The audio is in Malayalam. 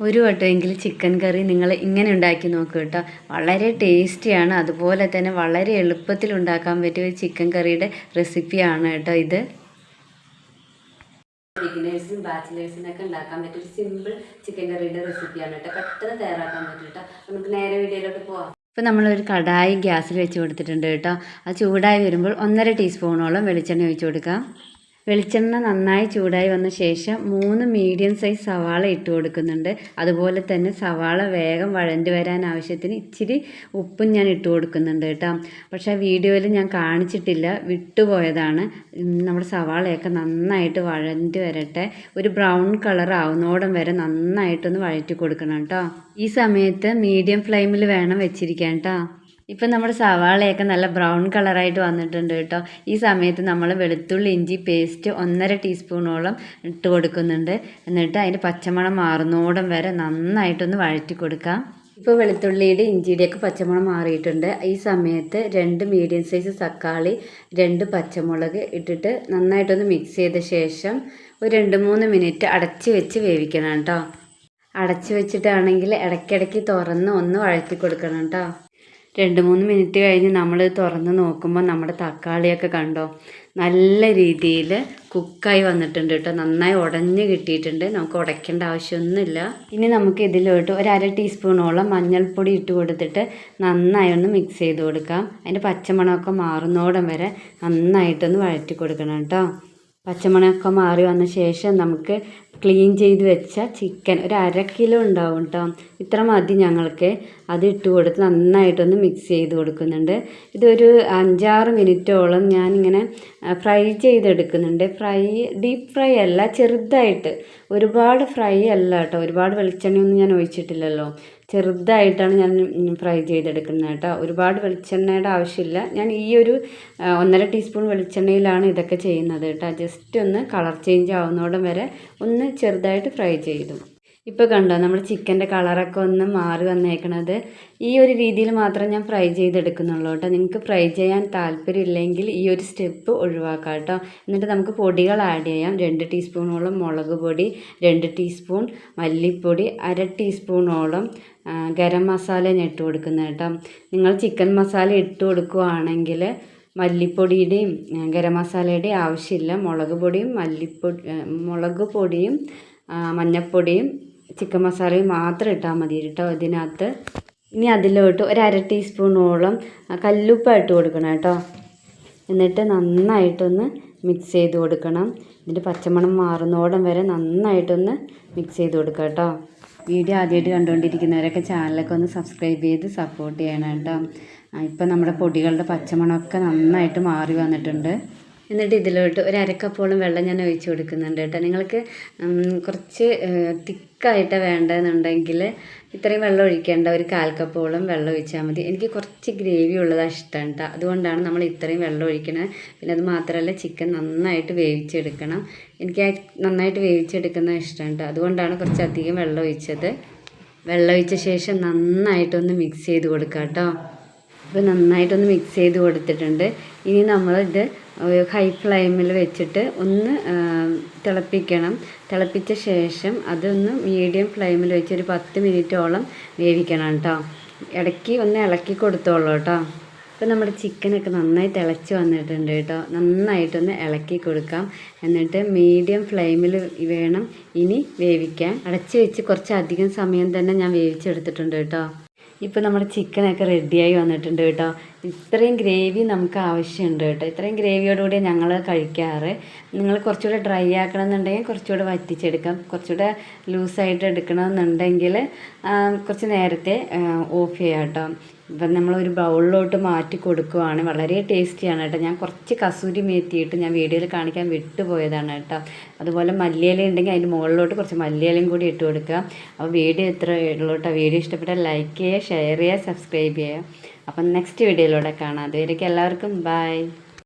ഒരു വട്ടമെങ്കിലും ചിക്കൻ കറി നിങ്ങൾ ഇങ്ങനെ ഉണ്ടാക്കി നോക്കൂ കേട്ടോ. വളരെ ടേസ്റ്റിയാണ്, അതുപോലെ തന്നെ വളരെ എളുപ്പത്തിൽ ഉണ്ടാക്കാൻ പറ്റിയ ഒരു ചിക്കൻ കറിയുടെ റെസിപ്പിയാണ് കേട്ടോ ഇത്. ബിഗിനേഴ്സിനും ബാച്ചിലേഴ്സിനൊക്കെ ഉണ്ടാക്കാൻ പറ്റിയ ഒരു സിമ്പിൾ ചിക്കൻ കറിയുടെ റെസിപ്പിയാണ് കേട്ടോ. പെട്ടെന്ന് തയ്യാറാക്കാൻ പറ്റും കേട്ടോ. നമുക്ക് നേരെ വീഡിയോയിലോട്ട് പോവാം. ഇപ്പോൾ നമ്മളൊരു കടായി ഗ്യാസിൽ വെച്ച് കൊടുത്തിട്ടുണ്ട് കേട്ടോ. അത് ചൂടായി വരുമ്പോൾ 1.5 ടീസ്പൂണോളം വെളിച്ചെണ്ണ ഒഴിച്ച് കൊടുക്കാം. വെളിച്ചെണ്ണ നന്നായി ചൂടായി വന്ന ശേഷം 3 മീഡിയം സൈസ് സവാള ഇട്ട് കൊടുക്കുന്നുണ്ട്. അതുപോലെ തന്നെ സവാള വേഗം വഴണ്ട് വരാൻ ആവശ്യത്തിന് ഇച്ചിരി ഉപ്പും ഞാൻ ഇട്ട് കൊടുക്കുന്നുണ്ട് കേട്ടോ. പക്ഷേ വീഡിയോയിൽ ഞാൻ കാണിച്ചിട്ടില്ല, വിട്ടുപോയതാണ്. നമ്മുടെ സവാളയൊക്കെ നന്നായിട്ട് വഴണ്ട് വരട്ടെ. ഒരു ബ്രൗൺ കളർ ആവുന്നോടം വരെ നന്നായിട്ടൊന്ന് വഴറ്റി കൊടുക്കണം കേട്ടോ. ഈ സമയത്ത് മീഡിയം ഫ്ലെയിമിൽ വേണം വെച്ചിരിക്കാൻ കേട്ടോ. ഇപ്പം നമ്മുടെ സവാളയൊക്കെ നല്ല ബ്രൗൺ കളറായിട്ട് വന്നിട്ടുണ്ട് കേട്ടോ. ഈ സമയത്ത് നമ്മൾ വെളുത്തുള്ളി ഇഞ്ചി പേസ്റ്റ് 1.5 ടീസ്പൂണോളം ഇട്ട് കൊടുക്കുന്നുണ്ട്. എന്നിട്ട് അതിൻ്റെ പച്ചമണം മാറുന്നോടം വരെ നന്നായിട്ടൊന്ന് വഴറ്റി കൊടുക്കാം. ഇപ്പോൾ വെളുത്തുള്ളിയുടെ ഇഞ്ചിയുടെയൊക്കെ പച്ചമണം മാറിയിട്ടുണ്ട്. ഈ സമയത്ത് 2 മീഡിയം സൈസ് തക്കാളി 2 പച്ചമുളക് ഇട്ടിട്ട് നന്നായിട്ടൊന്ന് മിക്സ് ചെയ്ത ശേഷം ഒരു 2-3 മിനിറ്റ് അടച്ച് വെച്ച് വേവിക്കണം കേട്ടോ. അടച്ച് വെച്ചിട്ടാണെങ്കിൽ ഇടയ്ക്കിടയ്ക്ക് തുറന്ന് ഒന്ന് വഴറ്റി കൊടുക്കണം കേട്ടോ. 2-3 മിനിറ്റ് കഴിഞ്ഞ് നമ്മൾ തുറന്ന് നോക്കുമ്പോൾ നമ്മുടെ തക്കാളിയൊക്കെ കണ്ടോ, നല്ല രീതിയിൽ കുക്കായി വന്നിട്ടുണ്ട് കേട്ടോ. നന്നായി ഉടഞ്ഞ് കിട്ടിയിട്ടുണ്ട്. നമുക്ക് ഉടയ്ക്കേണ്ട ആവശ്യമൊന്നുമില്ല. ഇനി നമുക്ക് ഇതിലോട്ട് 1/2 ടീസ്പൂണോളം മഞ്ഞൾപ്പൊടി ഇട്ട് കൊടുത്തിട്ട് നന്നായി ഒന്ന് മിക്സ് ചെയ്ത് കൊടുക്കാം. അതിൻ്റെ പച്ചമണമൊക്കെ മാറുന്നോടം വരെ നന്നായിട്ടൊന്ന് വഴറ്റി കൊടുക്കണം കേട്ടോ. പച്ചമണമൊക്കെ മാറി വന്ന ശേഷം നമുക്ക് ക്ലീൻ ചെയ്ത് വെച്ച ചിക്കൻ ഒരു 1/2 കിലോ ഉണ്ടാവും കേട്ടോ. ഇത്ര മതി ഞങ്ങൾക്ക്. അത് ഇട്ട് കൊടുത്ത് നന്നായിട്ടൊന്ന് മിക്സ് ചെയ്ത് കൊടുക്കുന്നുണ്ട്. ഇതൊരു 5-6 മിനിറ്റോളം ഞാനിങ്ങനെ ഫ്രൈ ചെയ്തെടുക്കുന്നുണ്ട്. ഡീപ്പ് ഫ്രൈ അല്ല, ചെറുതായിട്ട്, ഒരുപാട് ഫ്രൈ അല്ല കേട്ടോ. ഒരുപാട് വെളിച്ചെണ്ണയൊന്നും ഞാൻ ഒഴിച്ചിട്ടില്ലല്ലോ. ചെറുതായിട്ടാണ് ഞാൻ ഫ്രൈ ചെയ്തെടുക്കുന്നത് കേട്ടോ. ഒരുപാട് വെളിച്ചെണ്ണയുടെ ആവശ്യമില്ല. ഞാൻ ഈ ഒരു 1.5 ടീസ്പൂൺ വെളിച്ചെണ്ണയിലാണ് ഇതൊക്കെ ചെയ്യുന്നത് കേട്ടോ. ജസ്റ്റ് ഒന്ന് കളർ ചേഞ്ച് ആവുന്നോടം വരെ ഒന്ന് ചെറുതായിട്ട് ഫ്രൈ ചെയ്തു. ഇപ്പോൾ കണ്ടോ നമ്മുടെ ചിക്കൻ്റെ കളറൊക്കെ ഒന്ന് മാറി വന്നേക്കണത്. ഈ ഒരു രീതിയിൽ മാത്രം ഞാൻ ഫ്രൈ ചെയ്തെടുക്കുന്നുള്ളൂ കേട്ടോ. നിങ്ങൾക്ക് ഫ്രൈ ചെയ്യാൻ താല്പര്യമില്ലെങ്കിൽ ഈ ഒരു സ്റ്റെപ്പ് ഒഴിവാക്കാം കേട്ടോ. എന്നിട്ട് നമുക്ക് പൊടികൾ ആഡ് ചെയ്യാം. 2 ടീസ്പൂണോളം മുളക് പൊടി, 2 ടീസ്പൂൺ മല്ലിപ്പൊടി, 1/2 ടീസ്പൂണോളം ഗരം മസാല ഞാൻ ഇട്ട് കൊടുക്കുന്നത് കേട്ടോ. നിങ്ങൾ ചിക്കൻ മസാല ഇട്ട് കൊടുക്കുകയാണെങ്കിൽ മല്ലിപ്പൊടിയുടെയും ഗരം മസാലയുടെയും ആവശ്യമില്ല. മുളക് പൊടിയും മഞ്ഞൾപ്പൊടിയും ചിക്കൻ മസാലയും മാത്രം ഇട്ടാൽ മതി കേട്ടോ ഇതിനകത്ത്. ഇനി അതിലോട്ട് 1/2 ടീസ്പൂണോളം കല്ലുപ്പ് ഇട്ട് കൊടുക്കണം കേട്ടോ. എന്നിട്ട് നന്നായിട്ടൊന്ന് മിക്സ് ചെയ്ത് കൊടുക്കണം. ഇതിൻ്റെ പച്ചമണം മാറുന്നോടം വരെ നന്നായിട്ടൊന്ന് മിക്സ് ചെയ്ത് കൊടുക്കുക കേട്ടോ. വീഡിയോ ആദ്യമായിട്ട് കണ്ടുകൊണ്ടിരിക്കുന്നവരൊക്കെ ചാനലൊക്കെ ഒന്ന് സബ്സ്ക്രൈബ് ചെയ്ത് സപ്പോർട്ട് ചെയ്യണം കേട്ടോ. ഇപ്പം നമ്മുടെ പൊടികളുടെ പച്ചമണമൊക്കെ നന്നായിട്ട് മാറി വന്നിട്ടുണ്ട്. എന്നിട്ട് ഇതിലോട്ട് 1/2 കപ്പോളം വെള്ളം ഞാൻ ഒഴിച്ച് കൊടുക്കുന്നുണ്ട് കേട്ടോ. നിങ്ങൾക്ക് കുറച്ച് തിക്കായിട്ട് വേണ്ടതെന്നുണ്ടെങ്കിൽ ഇത്രയും വെള്ളം ഒഴിക്കേണ്ട, ഒരു 1/4 കപ്പോളം വെള്ളം ഒഴിച്ചാൽ മതി. എനിക്ക് കുറച്ച് ഗ്രേവി ഉള്ളതാണ് ഇഷ്ടം കേട്ടോ. അതുകൊണ്ടാണ് നമ്മൾ ഇത്രയും വെള്ളം ഒഴിക്കണത്. പിന്നെ അത് മാത്രമല്ല ചിക്കൻ നന്നായിട്ട് വേവിച്ചെടുക്കണം. എനിക്ക് നന്നായിട്ട് വേവിച്ചെടുക്കുന്നത് ഇഷ്ടം കേട്ടോ. അതുകൊണ്ടാണ് കുറച്ചധികം വെള്ളം ഒഴിച്ചത്. വെള്ളം ഒഴിച്ച ശേഷം നന്നായിട്ടൊന്ന് മിക്സ് ചെയ്ത് കൊടുക്കാം കേട്ടോ. അപ്പോൾ നന്നായിട്ടൊന്ന് മിക്സ് ചെയ്ത് കൊടുത്തിട്ടുണ്ട്. ഇനി നമ്മളിത് ഹൈ ഫ്ലെയിമിൽ വെച്ചിട്ട് ഒന്ന് തിളപ്പിക്കണം. തിളപ്പിച്ച ശേഷം അതൊന്ന് മീഡിയം ഫ്ലെയിമിൽ വെച്ച് ഒരു 10 മിനിറ്റോളം വേവിക്കണം കേട്ടോ. ഇടയ്ക്ക് ഒന്ന് ഇളക്കി കൊടുത്തോളൂ കേട്ടോ. അപ്പോൾ നമ്മുടെ ചിക്കനൊക്കെ നന്നായി തിളച്ച് വന്നിട്ടുണ്ട് കേട്ടോ. നന്നായിട്ടൊന്ന് ഇളക്കി കൊടുക്കാം. എന്നിട്ട് മീഡിയം ഫ്ലെയിമിൽ വേണം ഇനി വേവിക്കാൻ. അടച്ച് വെച്ച് കുറച്ചധികം സമയം തന്നെ ഞാൻ വേവിച്ചെടുത്തിട്ടുണ്ട് കേട്ടോ. ഇപ്പോൾ നമ്മുടെ ചിക്കനൊക്കെ റെഡിയായി വന്നിട്ടുണ്ട് കേട്ടോ. ഇത്രയും ഗ്രേവി നമുക്ക് ആവശ്യമുണ്ട് കേട്ടോ. ഇത്രയും ഗ്രേവിയോടുകൂടി ഞങ്ങൾ കഴിക്കാറ്. നിങ്ങൾ കുറച്ചുകൂടെ ഡ്രൈ ആക്കണമെന്നുണ്ടെങ്കിൽ കുറച്ചുകൂടെ വറ്റിച്ചെടുക്കാം. കുറച്ചുകൂടെ ലൂസായിട്ട് എടുക്കണമെന്നുണ്ടെങ്കിൽ കുറച്ച് നേരത്തെ ഓഫ് ചെയ്യാം കേട്ടോ. ഇപ്പം നമ്മളൊരു ബൗളിലോട്ട് മാറ്റി കൊടുക്കുവാണ്. വളരെ ടേസ്റ്റിയാണ് കേട്ടോ. ഞാൻ കുറച്ച് കസൂരി മേത്തിയിട്ട് ഞാൻ വീഡിയോയിൽ കാണിക്കാൻ വിട്ടുപോയതാണ് കേട്ടോ. അതുപോലെ മല്ലിയില ഉണ്ടെങ്കിൽ അതിൻ്റെ മുകളിലോട്ട് കുറച്ച് മല്ലിയിലയും കൂടി ഇട്ട് കൊടുക്കുക. അപ്പോൾ വീഡിയോ ഇത്ര ഉള്ളൂ കേട്ടോ. വീഡിയോ ഇഷ്ടപ്പെട്ടാൽ ലൈക്ക് ചെയ്യുക, ഷെയർ ചെയ്യുക, സബ്സ്ക്രൈബ് ചെയ്യുക. അപ്പം നെക്സ്റ്റ് വീഡിയോയിലൂടെ കാണാം. അതുവരേക്കും എല്ലാവർക്കും ബൈ.